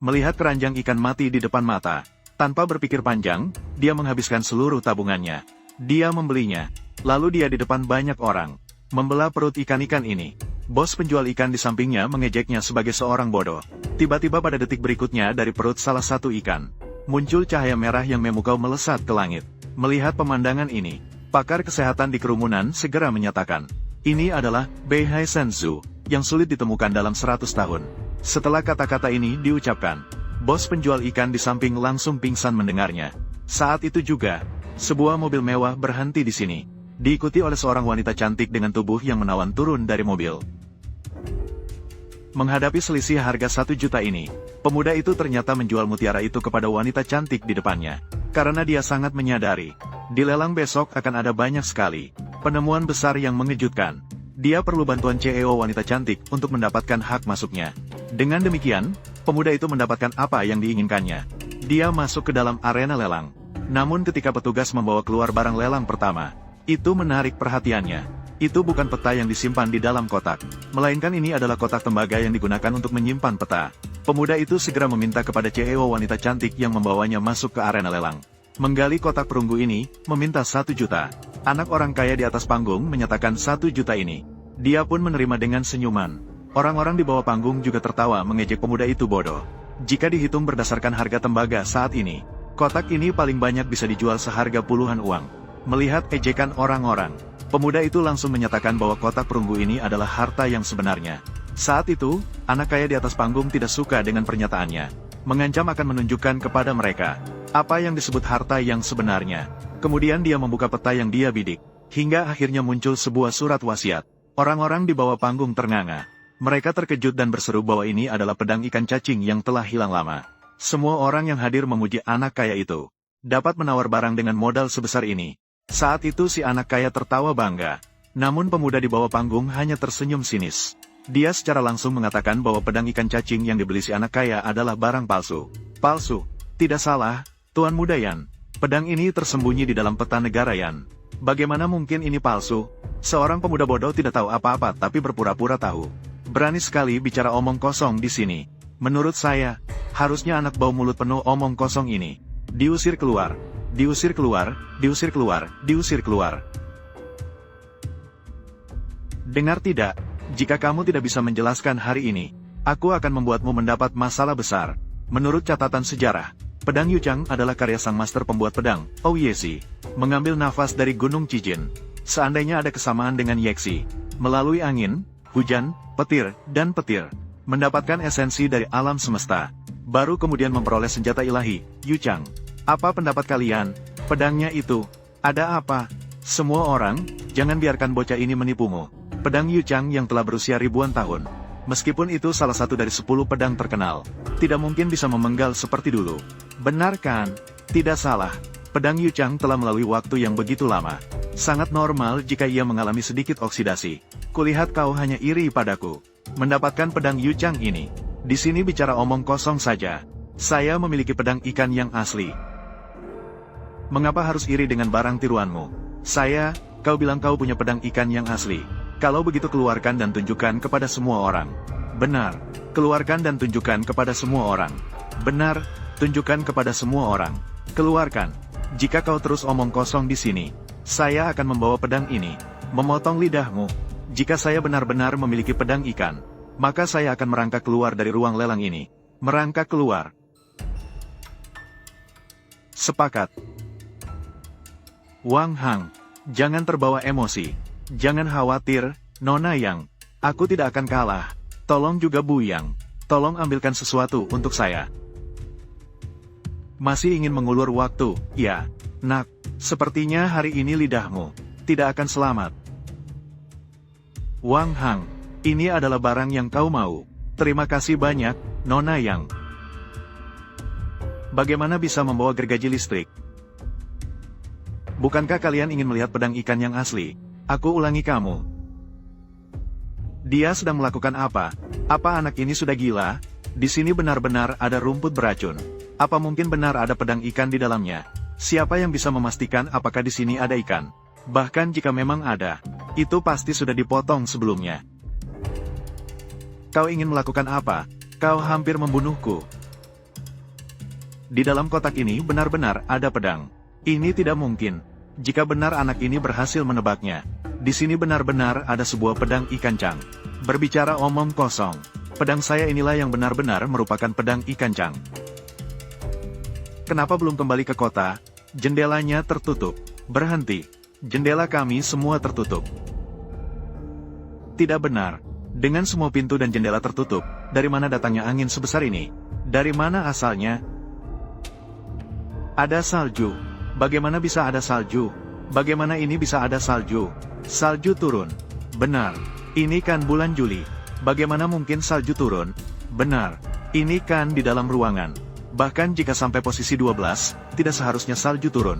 Melihat keranjang ikan mati di depan mata, tanpa berpikir panjang, dia menghabiskan seluruh tabungannya. Dia membelinya. Lalu dia di depan banyak orang, membelah perut ikan-ikan ini. Bos penjual ikan di sampingnya mengejeknya sebagai seorang bodoh. Tiba-tiba pada detik berikutnya dari perut salah satu ikan, muncul cahaya merah yang memukau melesat ke langit. Melihat pemandangan ini, pakar kesehatan di kerumunan segera menyatakan, ini adalah Beihai Shenzhou, yang sulit ditemukan dalam 100 tahun. Setelah kata-kata ini diucapkan, bos penjual ikan di samping langsung pingsan mendengarnya. Saat itu juga, sebuah mobil mewah berhenti di sini, diikuti oleh seorang wanita cantik dengan tubuh yang menawan turun dari mobil. Menghadapi selisih harga 1 juta ini, pemuda itu ternyata menjual mutiara itu kepada wanita cantik di depannya. Karena dia sangat menyadari, di lelang besok akan ada banyak sekali penemuan besar yang mengejutkan. Dia perlu bantuan CEO wanita cantik untuk mendapatkan hak masuknya. Dengan demikian, pemuda itu mendapatkan apa yang diinginkannya. Dia masuk ke dalam arena lelang. Namun ketika petugas membawa keluar barang lelang pertama, itu menarik perhatiannya. Itu bukan peta yang disimpan di dalam kotak, melainkan ini adalah kotak tembaga yang digunakan untuk menyimpan peta. Pemuda itu segera meminta kepada CEO wanita cantik yang membawanya masuk ke arena lelang. Menggali kotak perunggu ini, meminta 1 juta. Anak orang kaya di atas panggung menyatakan 1 juta ini. Dia pun menerima dengan senyuman. Orang-orang di bawah panggung juga tertawa mengejek pemuda itu bodoh. Jika dihitung berdasarkan harga tembaga saat ini, kotak ini paling banyak bisa dijual seharga puluhan uang. Melihat ejekan orang-orang, pemuda itu langsung menyatakan bahwa kotak perunggu ini adalah harta yang sebenarnya. Saat itu, anak kaya di atas panggung tidak suka dengan pernyataannya. Mengancam akan menunjukkan kepada mereka apa yang disebut harta yang sebenarnya. Kemudian dia membuka peta yang dia bidik. Hingga akhirnya muncul sebuah surat wasiat. Orang-orang di bawah panggung ternganga. Mereka terkejut dan berseru bahwa ini adalah pedang ikan cacing yang telah hilang lama. Semua orang yang hadir memuji anak kaya itu. Dapat menawar barang dengan modal sebesar ini. Saat itu si anak kaya tertawa bangga. Namun pemuda di bawah panggung hanya tersenyum sinis. Dia secara langsung mengatakan bahwa pedang ikan cacing yang dibeli si anak kaya adalah barang palsu. Palsu? Tidak salah, Tuan Muda Yan. Pedang ini tersembunyi di dalam peta negara Yan. Bagaimana mungkin ini palsu? Seorang pemuda bodoh tidak tahu apa-apa tapi berpura-pura tahu. Berani sekali bicara omong kosong di sini. Menurut saya, harusnya anak bau mulut penuh omong kosong ini diusir keluar. Diusir keluar, diusir keluar, diusir keluar. Dengar tidak? Jika kamu tidak bisa menjelaskan hari ini, aku akan membuatmu mendapat masalah besar. Menurut catatan sejarah, pedang Yuchang adalah karya sang master pembuat pedang, Ouyesi. Mengambil nafas dari Gunung Cijin. Seandainya ada kesamaan dengan Yeksi, melalui angin, hujan, petir, dan petir, mendapatkan esensi dari alam semesta, baru kemudian memperoleh senjata ilahi, Yuchang. Apa pendapat kalian? Pedangnya itu, ada apa? Semua orang, jangan biarkan bocah ini menipumu. Pedang Yuchang yang telah berusia ribuan tahun. Meskipun itu salah satu dari 10 pedang terkenal, tidak mungkin bisa memenggal seperti dulu. Benar kan? Tidak salah. Pedang Yuchang telah melalui waktu yang begitu lama. Sangat normal jika ia mengalami sedikit oksidasi. Kulihat kau hanya iri padaku. Mendapatkan pedang Yuchang ini. Di sini bicara omong kosong saja. Saya memiliki pedang ikan yang asli. Mengapa harus iri dengan barang tiruanmu? Kau bilang kau punya pedang ikan yang asli. Kalau begitu keluarkan dan tunjukkan kepada semua orang. Benar, keluarkan dan tunjukkan kepada semua orang. Benar, tunjukkan kepada semua orang. Keluarkan. Jika kau terus omong kosong di sini, saya akan membawa pedang ini, memotong lidahmu. Jika saya benar-benar memiliki pedang ikan, maka saya akan merangkak keluar dari ruang lelang ini. Merangkak keluar. Sepakat. Wang Hang, jangan terbawa emosi. Jangan khawatir, Nona Yang. Aku tidak akan kalah. Tolong juga Bu Yang. Tolong ambilkan sesuatu untuk saya. Masih ingin mengulur waktu, ya, nak. Sepertinya hari ini lidahmu tidak akan selamat. Wang Hang, ini adalah barang yang kau mau. Terima kasih banyak, Nona Yang. Bagaimana bisa membawa gergaji listrik? Bukankah kalian ingin melihat pedang ikan yang asli? Aku ulangi kamu. Dia sedang melakukan apa? Apa anak ini sudah gila? Di sini benar-benar ada rumput beracun. Apa mungkin benar ada pedang ikan di dalamnya? Siapa yang bisa memastikan apakah di sini ada ikan? Bahkan jika memang ada, itu pasti sudah dipotong sebelumnya. Kau ingin melakukan apa? Kau hampir membunuhku. Di dalam kotak ini benar-benar ada pedang. Ini tidak mungkin. Jika benar anak ini berhasil menebaknya. Di sini benar-benar ada sebuah pedang ikan cang. Berbicara omong kosong. Pedang saya inilah yang benar-benar merupakan pedang ikan cang. Kenapa belum kembali ke kota? Jendelanya tertutup. Berhenti. Jendela kami semua tertutup. Tidak benar. Dengan semua pintu dan jendela tertutup, dari mana datangnya angin sebesar ini? Dari mana asalnya? Ada salju. Bagaimana bisa ada salju? Bagaimana ini bisa ada salju? Salju turun. Benar. Ini kan bulan Juli. Bagaimana mungkin salju turun? Benar. Ini kan di dalam ruangan. Bahkan jika sampai posisi 12, tidak seharusnya salju turun.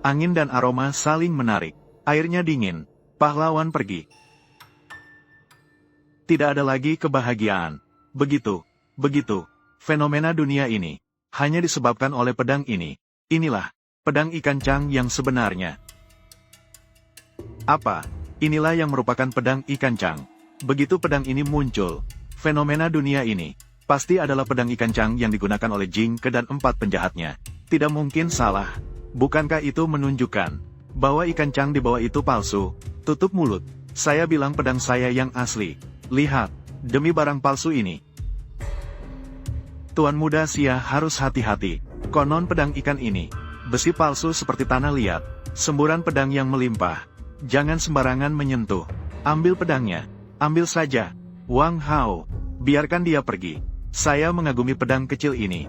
Angin dan aroma saling menarik. Airnya dingin. Pahlawan pergi. Tidak ada lagi kebahagiaan. Begitu. Fenomena dunia ini hanya disebabkan oleh pedang ini. Inilah pedang ikan cang yang sebenarnya. Apa? Inilah yang merupakan pedang ikan cang. Begitu pedang ini muncul, fenomena dunia ini pasti adalah pedang ikan cang yang digunakan oleh Jing Ke dan 4 penjahatnya. Tidak mungkin salah. Bukankah itu menunjukkan bahwa ikan cang di bawah itu palsu? Tutup mulut. Saya bilang pedang saya yang asli. Lihat, demi barang palsu ini. Tuan Muda Xia harus hati-hati. Konon pedang ikan ini besi palsu seperti tanah liat, semburan pedang yang melimpah. Jangan sembarangan menyentuh. Ambil pedangnya. Ambil saja. Wang Hao, biarkan dia pergi. Saya mengagumi pedang kecil ini.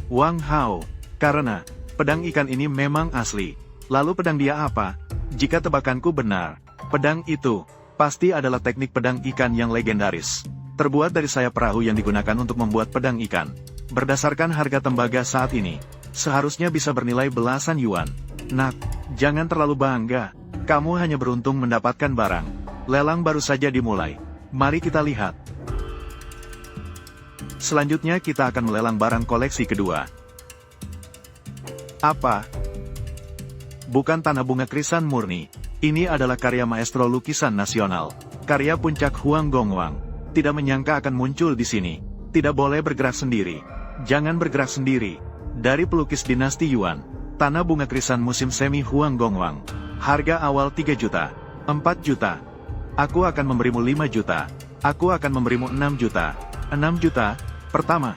Wang Hao, karena pedang ikan ini memang asli. Lalu pedang dia apa? Jika tebakanku benar, pedang itu pasti adalah teknik pedang ikan yang legendaris. Terbuat dari sayap perahu yang digunakan untuk membuat pedang ikan. Berdasarkan harga tembaga saat ini, seharusnya bisa bernilai belasan yuan. Nak, jangan terlalu bangga. Kamu hanya beruntung mendapatkan barang. Lelang baru saja dimulai. Mari kita lihat. Selanjutnya kita akan melelang barang koleksi kedua. Apa? Bukan tanah bunga krisan murni. Ini adalah karya maestro lukisan nasional. Karya puncak Huang Gongwang. Tidak menyangka akan muncul di sini. Tidak boleh bergerak sendiri. Jangan bergerak sendiri. Dari pelukis dinasti Yuan. Tanah bunga krisan musim semi Huang Gongwang. Harga awal 3 juta. 4 juta. Aku akan memberimu 5 juta. Aku akan memberimu 6 juta. 6 juta. Pertama.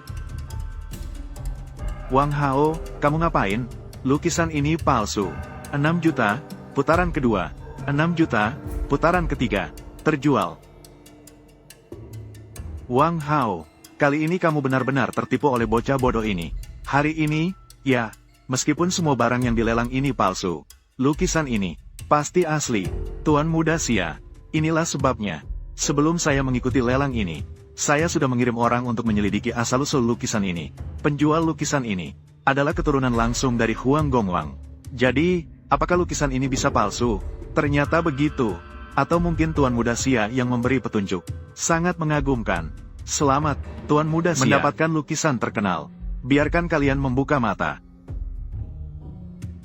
Wang Hao, kamu ngapain? Lukisan ini palsu. 6 juta. Putaran kedua. 6 juta. Putaran ketiga. Terjual. Wang Hao, kali ini kamu benar-benar tertipu oleh bocah bodoh ini. Hari ini, ya, meskipun semua barang yang dilelang ini palsu, lukisan ini pasti asli. Tuan Muda Xia, inilah sebabnya. Sebelum saya mengikuti lelang ini, saya sudah mengirim orang untuk menyelidiki asal-usul lukisan ini. Penjual lukisan ini adalah keturunan langsung dari Huang Gongwang. Jadi, apakah lukisan ini bisa palsu? Ternyata begitu. Atau mungkin Tuan Muda Xia yang memberi petunjuk. Sangat mengagumkan. Selamat, Tuan Muda Xia, mendapatkan lukisan terkenal. Biarkan kalian membuka mata.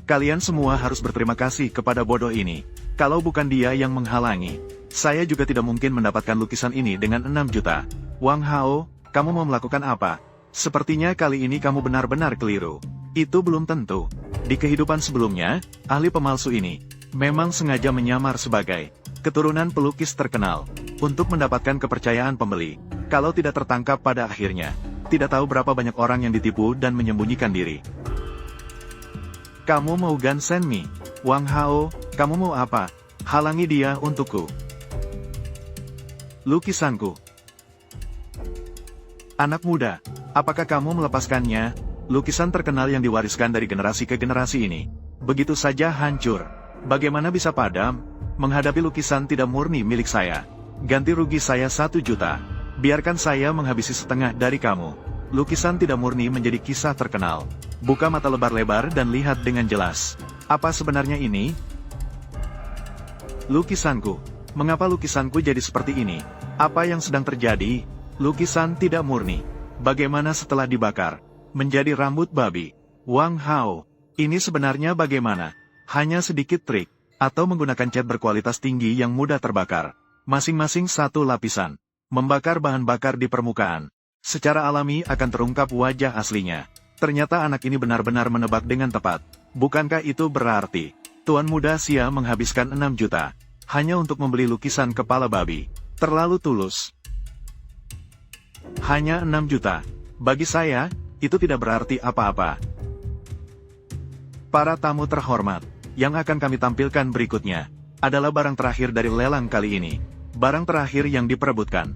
Kalian semua harus berterima kasih kepada bodoh ini. Kalau bukan dia yang menghalangi, saya juga tidak mungkin mendapatkan lukisan ini dengan 6 juta. Wang Hao, kamu mau melakukan apa? Sepertinya kali ini kamu benar-benar keliru. Itu belum tentu. Di kehidupan sebelumnya, ahli pemalsu ini memang sengaja menyamar sebagai keturunan pelukis terkenal, untuk mendapatkan kepercayaan pembeli. Kalau tidak tertangkap pada akhirnya, tidak tahu berapa banyak orang yang ditipu dan menyembunyikan diri. Kamu mau gansen mi? Wang Hao, kamu mau apa? Halangi dia untukku. Lukisanku. Anak muda, apakah kamu melepaskannya? Lukisan terkenal yang diwariskan dari generasi ke generasi ini begitu saja hancur. Bagaimana bisa padam? Menghadapi lukisan tidak murni milik saya. Ganti rugi saya 1 juta. Biarkan saya menghabisi setengah dari kamu. Lukisan tidak murni menjadi kisah terkenal. Buka mata lebar-lebar dan lihat dengan jelas. Apa sebenarnya ini? Lukisanku. Mengapa lukisanku jadi seperti ini? Apa yang sedang terjadi? Lukisan tidak murni. Bagaimana setelah dibakar? Menjadi rambut babi. Wang Hao. Ini sebenarnya bagaimana? Hanya sedikit trik. Atau menggunakan cat berkualitas tinggi yang mudah terbakar. Masing-masing 1 lapisan. Membakar bahan bakar di permukaan. secara alami akan terungkap wajah aslinya. Ternyata anak ini benar-benar menebak dengan tepat. Bukankah itu berarti Tuan Muda Xia menghabiskan 6 juta hanya untuk membeli lukisan kepala babi? Terlalu tulus. Hanya 6 juta. Bagi saya, itu tidak berarti apa-apa. Para tamu terhormat, yang akan kami tampilkan berikutnya adalah barang terakhir dari lelang kali ini. Barang terakhir yang diperebutkan.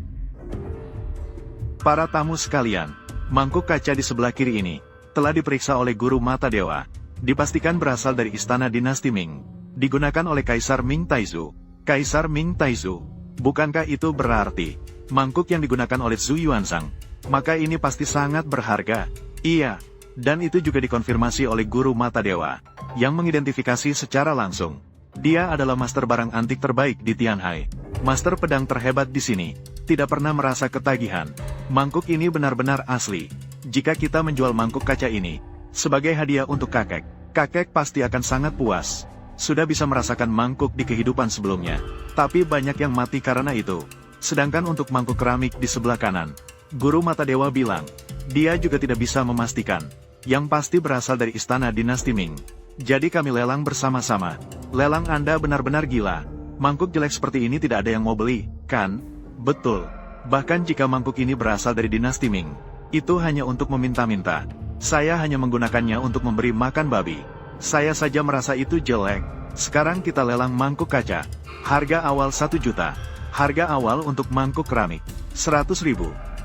Para tamu sekalian, mangkuk kaca di sebelah kiri ini telah diperiksa oleh Guru Mata Dewa. Dipastikan berasal dari istana dinasti Ming. Digunakan oleh Kaisar Ming Taizu. Kaisar Ming Taizu. Bukankah itu berarti mangkuk yang digunakan oleh Zhu Yuansang? Maka ini pasti sangat berharga. Iya, dan itu juga dikonfirmasi oleh Guru Mata Dewa, yang mengidentifikasi secara langsung. Dia adalah master barang antik terbaik di Tianhai. Master pedang terhebat di sini. Tidak pernah merasa ketagihan. Mangkuk ini benar-benar asli. Jika kita menjual mangkuk kaca ini sebagai hadiah untuk kakek, kakek pasti akan sangat puas. Sudah bisa merasakan mangkuk di kehidupan sebelumnya. Tapi banyak yang mati karena itu. Sedangkan untuk mangkuk keramik di sebelah kanan, Guru Mata Dewa bilang, dia juga tidak bisa memastikan. Yang pasti berasal dari istana dinasti Ming. Jadi kami lelang bersama-sama. Lelang Anda benar-benar gila. Mangkuk jelek seperti ini tidak ada yang mau beli, kan? Betul. Bahkan jika mangkuk ini berasal dari dinasti Ming, itu hanya untuk meminta-minta. Saya hanya menggunakannya untuk memberi makan babi. Saya saja merasa itu jelek. Sekarang kita lelang mangkuk kaca. Harga awal 1 juta. Harga awal untuk mangkuk keramik 100.000.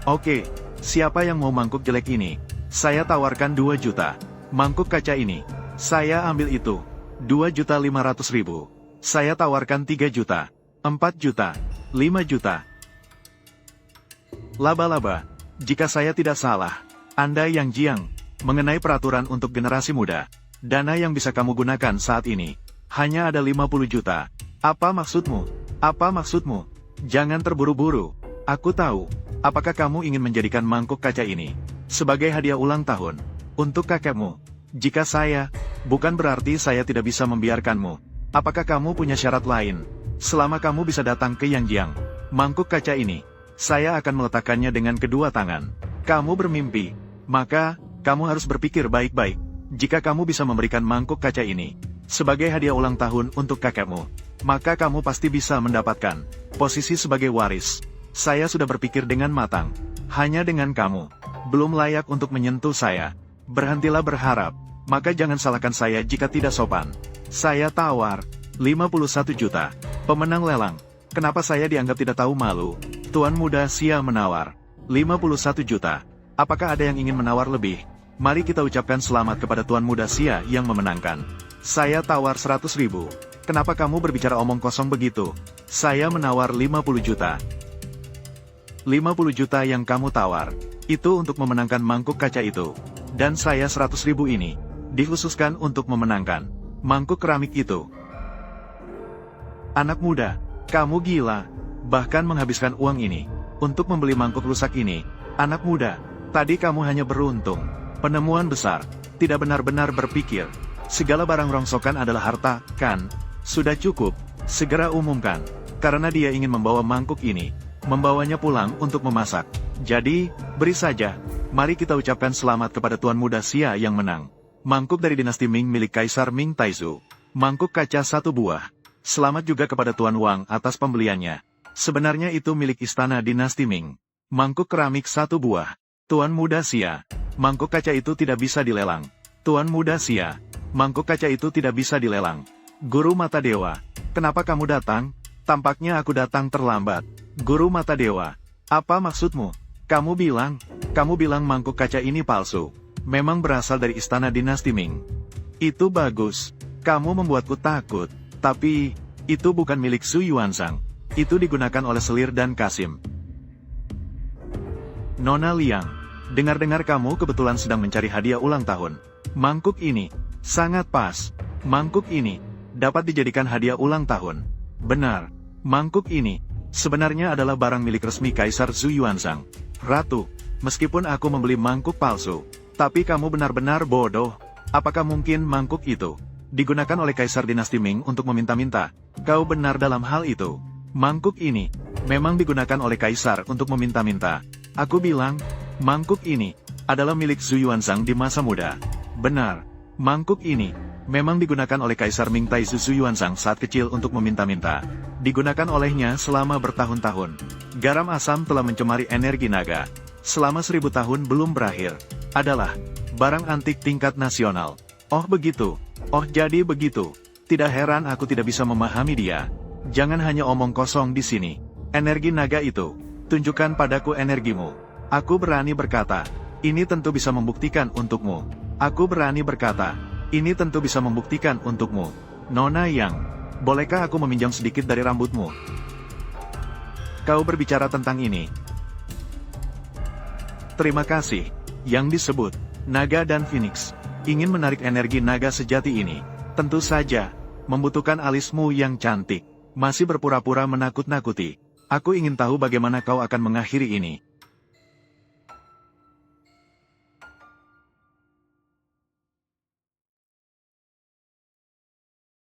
Oke, siapa yang mau mangkuk jelek ini? Saya tawarkan 2 juta. Mangkuk kaca ini, saya ambil itu. 2.500.000. Saya tawarkan 3 juta. 4 juta. 5 juta. Laba-laba. Jika saya tidak salah, Anda yang jiang mengenai peraturan untuk generasi muda. Dana yang bisa kamu gunakan saat ini hanya ada 50 juta. Apa maksudmu? Apa maksudmu? Jangan terburu-buru. Aku tahu. Apakah kamu ingin menjadikan mangkuk kaca ini sebagai hadiah ulang tahun untuk kakekmu? Jika saya, bukan berarti saya tidak bisa membiarkanmu. Apakah kamu punya syarat lain? Selama kamu bisa datang ke Yangjiang, mangkuk kaca ini saya akan meletakkannya dengan kedua tangan. Kamu bermimpi, maka kamu harus berpikir baik-baik. Jika kamu bisa memberikan mangkuk kaca ini sebagai hadiah ulang tahun untuk kakekmu, maka kamu pasti bisa mendapatkan posisi sebagai waris. Saya sudah berpikir dengan matang. Hanya dengan kamu belum layak untuk menyentuh saya. Berhentilah berharap, maka jangan salahkan saya jika tidak sopan. Saya tawar 51 juta. Pemenang lelang. Kenapa saya dianggap tidak tahu malu? Tuan Muda Xia menawar 51 juta. Apakah ada yang ingin menawar lebih? Mari kita ucapkan selamat kepada Tuan Muda Xia yang memenangkan. Saya tawar 100.000. Kenapa kamu berbicara omong kosong begitu? Saya menawar 50 juta. 50 juta yang kamu tawar, itu untuk memenangkan mangkuk kaca itu. Dan saya 100.000 ini, dikhususkan untuk memenangkan mangkuk keramik itu. Anak muda, kamu gila. Bahkan menghabiskan uang ini untuk membeli mangkuk rusak ini. Anak muda, tadi kamu hanya beruntung. Penemuan besar, tidak benar-benar berpikir. Segala barang rongsokan adalah harta, kan? Sudah cukup, segera umumkan. Karena dia ingin membawa mangkuk ini, membawanya pulang untuk memasak. Jadi, beri saja. Mari kita ucapkan selamat kepada Tuan Muda Xia yang menang. Mangkuk dari dinasti Ming milik Kaisar Ming Taizu. Mangkuk kaca 1 buah. Selamat juga kepada Tuan Wang atas pembeliannya. Sebenarnya itu milik istana dinasti Ming. Mangkuk keramik 1 buah. Tuan Muda Xia, mangkuk kaca itu tidak bisa dilelang. Tuan Muda Xia, mangkuk kaca itu tidak bisa dilelang. Guru Mata Dewa, kenapa kamu datang? Tampaknya aku datang terlambat. Guru Mata Dewa, apa maksudmu? Kamu bilang mangkuk kaca ini palsu. Memang berasal dari istana dinasti Ming. Itu bagus. Kamu membuatku takut. Tapi, itu bukan milik Zhu Yuansang. Itu digunakan oleh Selir dan Kasim. Nona Liang, dengar-dengar kamu kebetulan sedang mencari hadiah ulang tahun. Mangkuk ini, sangat pas. Mangkuk ini, dapat dijadikan hadiah ulang tahun. Benar, mangkuk ini, sebenarnya adalah barang milik resmi Kaisar Zhu Yuansang. Ratu, meskipun aku membeli mangkuk palsu, tapi kamu benar-benar bodoh. Apakah mungkin mangkuk itu digunakan oleh Kaisar dinasti Ming untuk meminta-minta? Kau benar dalam hal itu. Mangkuk ini memang digunakan oleh Kaisar untuk meminta-minta. Aku bilang, Mangkuk ini adalah milik Zhu Yuanzhang di masa muda. Benar, mangkuk ini memang digunakan oleh Kaisar Ming Taizu Zhu Yuanzhang saat kecil untuk meminta-minta. Digunakan olehnya selama bertahun-tahun. Garam asam telah mencemari energi naga. Selama 1000 tahun belum berakhir. Adalah barang antik tingkat nasional. Oh begitu. Oh jadi begitu. Tidak heran aku tidak bisa memahami dia. Jangan hanya omong kosong di sini. Energi naga itu. Tunjukkan padaku energimu. Aku berani berkata. Ini tentu bisa membuktikan untukmu. Aku berani berkata. Ini tentu bisa membuktikan untukmu. Nona Yang. Bolehkah aku meminjam sedikit dari rambutmu? Kau berbicara tentang ini. Terima kasih. Yang disebut naga dan phoenix. Ingin menarik energi naga sejati ini. Tentu saja. Membutuhkan alismu yang cantik. Masih berpura-pura menakut-nakuti. Aku ingin tahu bagaimana kau akan mengakhiri ini.